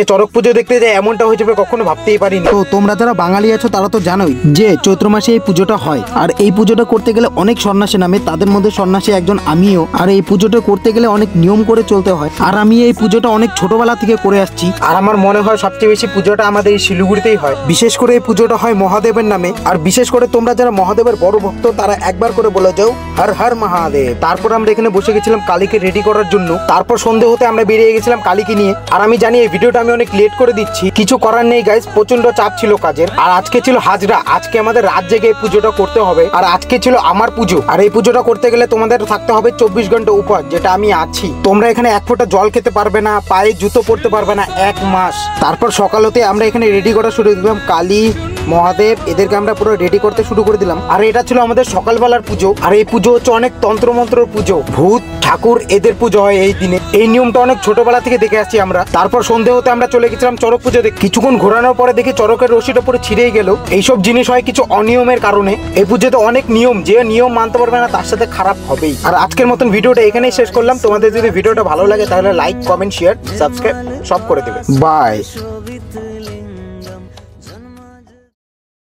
আজকে চড়ক পুজো দেখতে যে এমনটা হয়ে যাবে কখনো ভাবতেই পারিনি। তো তোমরা যারা বাঙালি আছো তারা তো জানোই যে চৈত্র মাসে এই পুজোটা হয়, আর এই পুজোটা করতে গেলে অনেক সন্ন্যাসী নামে, তাদের মধ্যে সন্ন্যাসী একজন আমিও। আর এই পুজোটা করতে গেলে অনেক নিয়ম করে চলতে হয়, আর আমি এই পুজোটা অনেক ছোটবেলা থেকে করে আসছি। আর আমার মনে হয় সবচেয়ে বেশি পুজোটা আমাদের এই শিলিগুড়িতেই হয়। বিশেষ করে এই পুজোটা হয় মহাদেবের নামে। আর বিশেষ করে তোমরা যারা মহাদেবের বড় ভক্ত তারা একবার করে বলে যাও হর হর মহাদেব। তারপর আমরা এখানে বসে গেছিলাম কালীকে রেডি করার জন্য। তারপর সন্ধে হতে আমরা বেরিয়ে গেছিলাম কালীকে নিয়ে। আর আমি জানি এই ভিডিওটা আমি অনেক লেট করে দিচ্ছি, কিছু করার নেই গাইস, প্রচন্ড চাপ ছিল কাজের। আর আজকে ছিল হাজরা, আজকে আমাদের রাত জেগে এই পুজোটা করতে হবে। আর আজকে ছিল আমার পুজো, আর এই পুজোটা করতে গেলে তোমাদের থাকতে হবে 24 ঘন্টা উপর, যেটা আমি আছি। তোমরা এখানে এক ফোঁটা জল খেতে পারবে না, পায়ে জুতো পরতে পারবে না 1 মাস। তারপর সকাল হতে আমরা এখানে রেডি করা শুরু দিলাম, কালী মহাদেব এদেরকে আমরা পুরো রেডি করতে শুরু করে দিলাম। আর এটা ছিল আমাদের সকালবেলার পুজো। আর এই পুজো হচ্ছে অনেক তন্ত্রমন্ত্রর পুজো, ভূত ঠাকুর এদের পুজো হয় এই দিনে। এই নিয়মটা অনেক ছোটবেলা থেকে দেখে আসছি আমরা। তারপর সন্ধে হতে আমরা চলে গেছিলাম চড়ক পুজো দেখে। কিছুক্ষণ ঘোরানোর পরে দেখি চড়কের রশিটা পুরো ছিঁড়েই গেল। এইসব জিনিস হয় কিছু অনিয়মের কারণে। এই পুজোতে অনেক নিয়ম, যে নিয়ম মানতে পারবে না তার সাথে খারাপ হবেই। আর আজকের মতন ভিডিওটা এখানেই শেষ করলাম। তোমাদের যদি ভিডিওটা ভালো লাগে তাহলে লাইক, কমেন্ট, শেয়ার, সাবস্ক্রাইব সব করে দেবে। বাই।